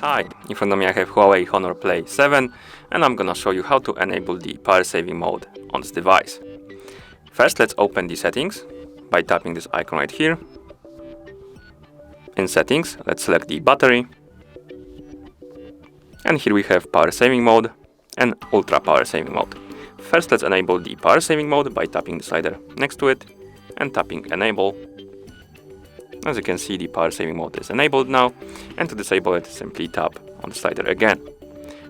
Hi, in front of me I have HUAWEI Honor Play 7 and I'm gonna show you how to enable the power saving mode on this device. First, let's open the settings by tapping this icon right here. In settings, let's select the battery. And here we have power saving mode and ultra power saving mode. First, let's enable the power saving mode by tapping the slider next to it and tapping enable. As you can see, the power saving mode is enabled now, and to disable it, simply tap on the slider again.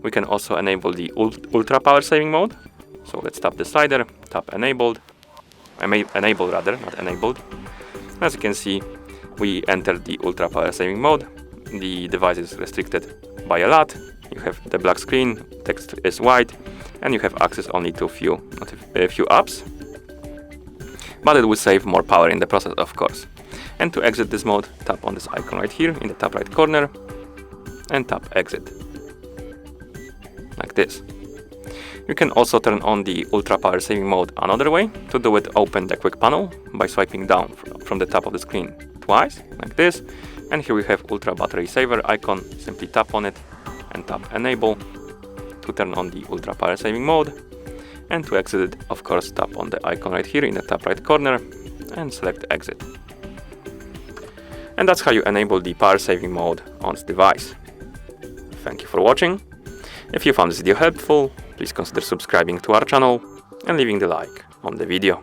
We can also enable the ultra power saving mode. So let's tap the slider, tap enabled, enable rather, not enabled. As you can see, we entered the ultra power saving mode. The device is restricted by a lot. You have the black screen, text is white, and you have access only to a few apps. But it will save more power in the process, of course. And to exit this mode, tap on this icon right here in the top right corner and tap exit. Like this. You can also turn on the ultra power saving mode another way. To do it, open the quick panel by swiping down from the top of the screen twice, like this. And here we have ultra battery saver icon. Simply tap on it and tap enable to turn on the ultra power saving mode. And to exit it, of course, tap on the icon right here in the top right corner and select exit. And that's how you enable the power saving mode on this device. Thank you for watching. If you found this video helpful, please consider subscribing to our channel and leaving the like on the video.